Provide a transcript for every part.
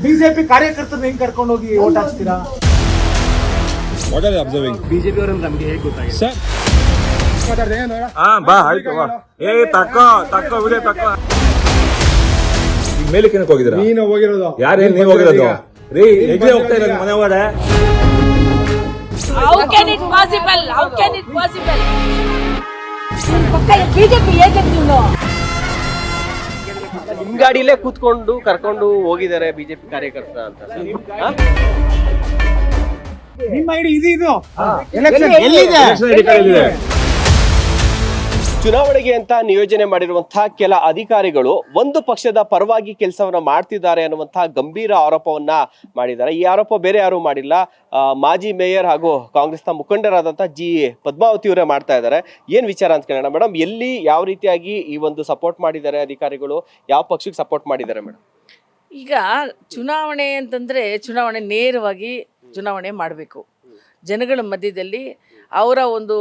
BJP ಕಾರ್ಯಕರ್ತರನ್ನ ಹೆಂಗ್ ಕರ್ಕೊಂಡು ಹೋಗಿ ಓಟ್ ಹಾಕ್ಸ್ತೀರಾ? What are you observing? BJP ಅವರನ್ನು ನಮ್ಗೆ ಹೇಗೆ ಗೊತ್ತಾಗಿದೆ Sir. ಬಾ ಆಯ್ತು ಬಾ. ತಕ್ಕೋ ವಿಡಿಯೋ ತಕ್ಕೋ. ಮೇಲಕ್ಕೆ ಹೋಗಿದ್ದೀರಾ? ನೀನು ಹೋಗಿರೋದು ಯಾರು ನೀವು ಹೋಗಿರೋದು? ರೀ ಹೆಜ್ಜೆ ಹೋಗ್ತಾ ಇರೋದು ಮನೆ ಒಳಗಡೆ. How can it possible? How can it possible? ಪಕ್ಕ ಬಿಜೆಪಿ ಹೇಗೆ ನೀವು? ನಿಮ್ ಗಾಡಿಲೇ ಕೂತ್ಕೊಂಡು ಕರ್ಕೊಂಡು ಹೋಗಿದ್ದಾರೆ ಬಿಜೆಪಿ ಕಾರ್ಯಕರ್ತರ ಅಂತ ನಿಮ್ಮ ಐಡಿ ಇದು ಎಲೆಕ್ಷನ್ ಎಲ್ಲಿದೆ? ಚುನಾವಣೆಗೆ ಅಂತ ನಿಯೋಜನೆ ಮಾಡಿರುವಂತಹ ಕೆಲ ಅಧಿಕಾರಿಗಳು ಒಂದು ಪಕ್ಷದ ಪರವಾಗಿ ಕೆಲಸವನ್ನ ಮಾಡ್ತಿದ್ದಾರೆ ಅನ್ನುವಂತಹ ಗಂಭೀರ ಆರೋಪವನ್ನ ಮಾಡಿದ್ದಾರೆ. ಈ ಆರೋಪ ಬೇರೆ ಯಾರು ಮಾಡಿಲ್ಲ, ಮಾಜಿ ಮೇಯರ್ ಹಾಗೂ ಕಾಂಗ್ರೆಸ್ನ ಮುಖಂಡರಾದಂತಹ ಜಿ ಪದ್ಮಾವತಿ ಅವರೇ ಮಾಡ್ತಾ ಇದ್ದಾರೆ. ಏನ್ ವಿಚಾರ ಅಂತ ಕೇಳೋಣ ಮೇಡಮ್. ಎಲ್ಲಿ ಯಾವ ರೀತಿಯಾಗಿ ಈ ಒಂದು ಸಪೋರ್ಟ್ ಮಾಡಿದ್ದಾರೆ ಅಧಿಕಾರಿಗಳು, ಯಾವ ಪಕ್ಷಕ್ಕೆ ಸಪೋರ್ಟ್ ಮಾಡಿದ್ದಾರೆ ಮೇಡಮ್? ಈಗ ಚುನಾವಣೆ ಅಂತಂದ್ರೆ ಚುನಾವಣೆ ನೇರವಾಗಿ ಚುನಾವಣೆ ಮಾಡಬೇಕು. ಜನಗಳ ಮಧ್ಯದಲ್ಲಿ ಅವರ ಒಂದು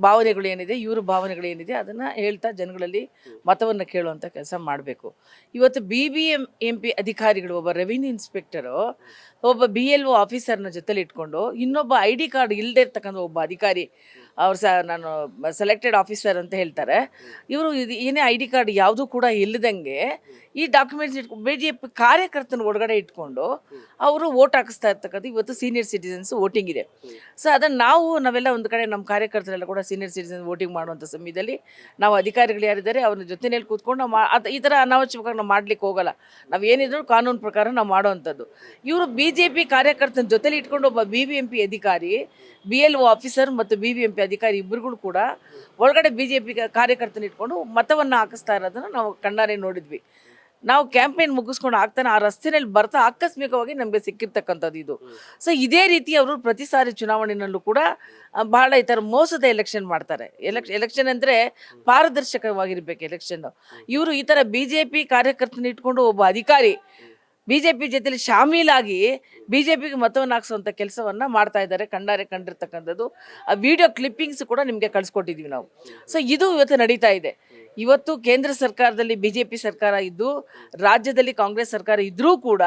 ಭಾವನೆಗಳು ಏನಿದೆ, ಇವ್ರ ಭಾವನೆಗಳು ಏನಿದೆ ಅದನ್ನು ಹೇಳ್ತಾ ಜನಗಳಲ್ಲಿ ಮತವನ್ನು ಕೇಳುವಂಥ ಕೆಲಸ ಮಾಡಬೇಕು. ಇವತ್ತು BBMP ಅಧಿಕಾರಿಗಳು, ಒಬ್ಬ ರೆವಿನ್ಯೂ ಇನ್ಸ್ಪೆಕ್ಟರು, ಒಬ್ಬ BLO ಆಫೀಸರ್ನ ಜೊತೆಲಿ ಇಟ್ಕೊಂಡು ಇನ್ನೊಬ್ಬ ID ಕಾರ್ಡ್ ಇಲ್ಲದೆ ಇರ್ತಕ್ಕಂಥ ಒಬ್ಬ ಅಧಿಕಾರಿ, ಅವ್ರು ನಾನು ಸೆಲೆಕ್ಟೆಡ್ ಆಫೀಸರ್ ಅಂತ ಹೇಳ್ತಾರೆ. ಇವರು ಏನೇ ID ಕಾರ್ಡ್ ಯಾವುದೂ ಕೂಡ ಇಲ್ಲದಂಗೆ ಈ ಡಾಕ್ಯುಮೆಂಟ್ಸ್ BJP ಕಾರ್ಯಕರ್ತನ ಒಳಗಡೆ ಇಟ್ಕೊಂಡು ಅವರು ವೋಟ್ ಹಾಕಿಸ್ತಾ ಇರ್ತಕ್ಕಂಥ ಇವತ್ತು ಸೀನಿಯರ್ ಸಿಟಿಸನ್ಸ್ ವೋಟಿಂಗ್ ಇದೆ. ಸೊ ಅದನ್ನು ನಾವೆಲ್ಲ ಒಂದು ಕಡೆ ನಮ್ಮ ಕಾರ್ಯಕರ್ತರೆಲ್ಲ ಕೂಡ ಸೀನಿಯರ್ ಸಿಟಿಸನ್ ವೋಟಿಂಗ್ ಮಾಡುವಂಥ ಸಮಯದಲ್ಲಿ ನಾವು ಅಧಿಕಾರಿಗಳು ಯಾರಿದ್ದಾರೆ ಅವ್ರ ಜೊತೆಯಲ್ಲಿ ಕೂತ್ಕೊಂಡು ನಾವು ಈ ಥರ ಅನಾವಶ್ಯಕವಾಗಿ ನಾವು ಮಾಡ್ಲಿಕ್ಕೆ ಹೋಗಲ್ಲ. ನಾವು ಏನಿದ್ರು ಕಾನೂನು ಪ್ರಕಾರ ನಾವು ಮಾಡೋವಂಥದ್ದು. ಇವರು BJP ಕಾರ್ಯಕರ್ತನ ಜೊತೆಲಿ ಇಟ್ಕೊಂಡು ಒಬ್ಬ BBMP ಅಧಿಕಾರಿ, BLO ಆಫೀಸರ್ ಮತ್ತು BBMP ಅಧಿಕಾರಿ ಇಬ್ಬರುಗಳು ಕೂಡ ಒಳಗಡೆ BJP ಕಾರ್ಯಕರ್ತನ ಇಟ್ಕೊಂಡು ಮತವನ್ನು ಹಾಕಿಸ್ತಾ ಇರೋದನ್ನು ನಾವು ಕಣ್ಣಾರೆ ನೋಡಿದ್ವಿ. ನಾವು ಕ್ಯಾಂಪೇನ್ ಮುಗಿಸ್ಕೊಂಡು ಆಗ್ತಾನೆ ಆ ರಸ್ತೆಯಲ್ಲಿ ಬರ್ತಾ ಆಕಸ್ಮಿಕವಾಗಿ ನಮಗೆ ಸಿಕ್ಕಿರ್ತಕ್ಕಂಥದ್ದು ಇದು. ಸೊ ಇದೇ ರೀತಿ ಅವರು ಪ್ರತಿ ಸಾರಿ ಚುನಾವಣೆಯಲ್ಲೂ ಕೂಡ ಬಹಳ ಈ ಥರ ಮೋಸದ ಎಲೆಕ್ಷನ್ ಮಾಡ್ತಾರೆ. ಎಲೆಕ್ಷನ್ ಅಂದರೆ ಪಾರದರ್ಶಕವಾಗಿರ್ಬೇಕು ಎಲೆಕ್ಷನ್. ಇವರು ಈ ಥರ BJP ಕಾರ್ಯಕರ್ತನ ಇಟ್ಕೊಂಡು ಒಬ್ಬ ಅಧಿಕಾರಿ BJP ಜೊತೆಲಿ ಶಾಮೀಲಾಗಿ BJPಗೆ ಮತವನ್ನು ಹಾಕ್ಸುವಂಥ ಕೆಲಸವನ್ನು ಮಾಡ್ತಾ ಇದ್ದಾರೆ. ಕಣ್ಣಾರೆ ಕಂಡಿರ್ತಕ್ಕಂಥದ್ದು ಆ ವಿಡಿಯೋ ಕ್ಲಿಪ್ಪಿಂಗ್ಸ್ ಕೂಡ ನಿಮಗೆ ಕಳಿಸ್ಕೊಟ್ಟಿದ್ದೀವಿ ನಾವು. ಸೊ ಇದು ಇವತ್ತು ನಡೀತಾ ಇದೆ. ಇವತ್ತು ಕೇಂದ್ರ ಸರ್ಕಾರದಲ್ಲಿ BJP ಸರ್ಕಾರ ಇದ್ದು ರಾಜ್ಯದಲ್ಲಿ ಕಾಂಗ್ರೆಸ್ ಸರ್ಕಾರ ಇದ್ದರೂ ಕೂಡ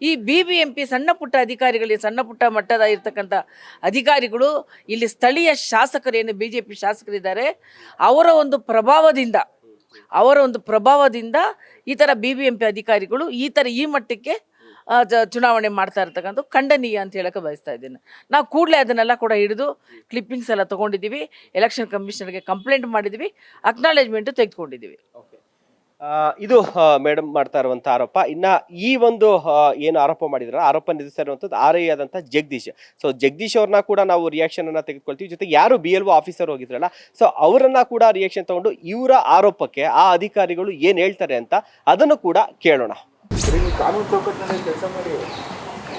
ಈ BBMP ಸಣ್ಣ ಪುಟ್ಟ ಅಧಿಕಾರಿಗಳಿಗೆ, ಸಣ್ಣ ಪುಟ್ಟ ಮಟ್ಟದ ಇರ್ತಕ್ಕಂಥ ಅಧಿಕಾರಿಗಳು, ಇಲ್ಲಿ ಸ್ಥಳೀಯ ಶಾಸಕರು ಏನು BJP ಶಾಸಕರಿದ್ದಾರೆ ಅವರ ಒಂದು ಪ್ರಭಾವದಿಂದ ಈ ಥರ BBMP ಅಧಿಕಾರಿಗಳು ಈ ಮಟ್ಟಕ್ಕೆ ಚುನಾವಣೆ ಮಾಡ್ತಾ ಇರ್ತಕ್ಕಂಥ ಖಂಡನೀಯ ಅಂತ ಹೇಳಕ್ಕೆ ಬಯಸ್ತಾ ಇದ್ದೀನಿ. ನಾವು ಕೂಡಲೇ ಅದನ್ನೆಲ್ಲ ಕೂಡ ಹಿಡಿದು ಕ್ಲಿಪ್ಪಿಂಗ್ಸ್ ಎಲ್ಲ ತೊಗೊಂಡಿದ್ದೀವಿ, ಎಲೆಕ್ಷನ್ ಕಮಿಷನರ್ಗೆ ಕಂಪ್ಲೇಂಟ್ ಮಾಡಿದ್ದೀವಿ, ಅಕ್ನಾಲೇಜ್ಮೆಂಟು ತೆಗೆದುಕೊಂಡಿದ್ದೀವಿ. ಇದು ಮೇಡಮ್ ಮಾಡ್ತಾ ಇರುವಂತ ಆರೋಪ. ಇನ್ನ ಈ ಒಂದು ಏನು ಆರೋಪ ಮಾಡಿದ್ರ ಆರೋಪ ನಿಲ್ಲಿಸ್ತಾ ಇರುವಂತದ್ದು RI ಆದಂತ ಜಗದೀಶ್. ಸೊ ಜಗದೀಶ್ ಅವ್ರನ್ನ ಕೂಡ ನಾವು ರಿಯಾಕ್ಷನ್ ಅನ್ನ ತೆಗೆದುಕೊಳ್ತೀವಿ. ಜೊತೆಗೆ ಯಾರು BLO ಆಫೀಸರ್ ಹೋಗಿದ್ರಲ್ಲ, ಸೊ ಅವರನ್ನ ಕೂಡ ರಿಯಾಕ್ಷನ್ ತಗೊಂಡು ಇವರ ಆರೋಪಕ್ಕೆ ಆ ಅಧಿಕಾರಿಗಳು ಏನ್ ಹೇಳ್ತಾರೆ ಅಂತ ಅದನ್ನು ಕೂಡ ಕೇಳೋಣ. ಕಾನೂನು ಚೌಕಟ್ಟಿನಲ್ಲಿ ಕೆಲಸ ಮಾಡಿ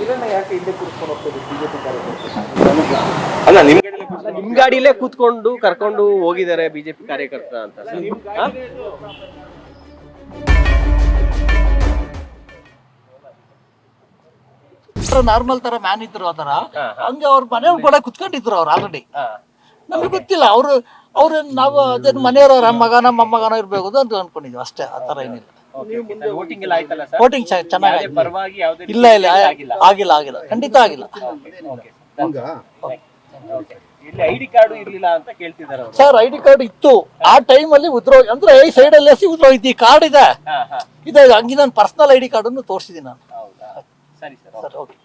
ಇದನ್ನ ಯಾಕೆ ಹಿಂದೆ ಕೂರಿಸ್ಕೊಂಡು ಹೋಗ್ತದೆ BJP ಕಾರ್ಯಕರ್ತರು? ಅಲ್ಲ, ನಿಮ್ ಗಾಡಿಲೇ ಕೂತ್ಕೊಂಡು ಕರ್ಕೊಂಡು ಹೋಗಿದ್ದಾರೆ BJP ಕಾರ್ಯಕರ್ತ ಅಂತ. ನಾರ್ಮಲ್ ತರ ಮ್ಯಾನ್ ಇದ್ರು ಆತರ ಹಂಗೆ ಅವ್ರ ಮನೆ ಕೂಡ ಕುತ್ಕೊಂಡಿದ್ರು ಅವ್ರು ಆಲ್ರೆಡಿ. ನಮ್ಗೆ ಗೊತ್ತಿಲ್ಲ ಅವ್ರು ನಾವು ಅದೇನು ಮನೆಯವ್ರ ಮಗನ ಮೊಮ್ಮಗನ ಇರ್ಬೇಕು ಅಂತ ಅನ್ಕೊಂಡಿದ್ವಿ ಅಷ್ಟೇ. ಆ ತರ ಏನಿಲ್ಲ. ವೋಟಿಂಗ್ ಚೆನ್ನಾಗಿ ಇಲ್ಲ ಆಗಿಲ್ಲ ಖಂಡಿತ ಆಗಿಲ್ಲ. ID ಕಾರ್ಡ್ ಇರ್ಲಿಲ್ಲ ಅಂತ ಕೇಳ್ತಿದ್ದಾರೆ ಸರ್. ID ಕಾರ್ಡ್ ಇತ್ತು ಆ ಟೈಮ್ ಅಲ್ಲಿ ಅಂದ್ರೆ ಈ ಸೈಡ್ ಅಲ್ಲಿ ಉದ್ರೋಯ್ತು. ಈ ಕಾರ್ಡ್ ಇದೆ ಹಂಗೆ ನಾನು ಪರ್ಸನಲ್ ID ಕಾರ್ಡ್ ಅನ್ನು ತೋರಿಸಿದ್ದೀನಿ ನಾನು. ಸರಿ ಸರ್, ಓಕೆ.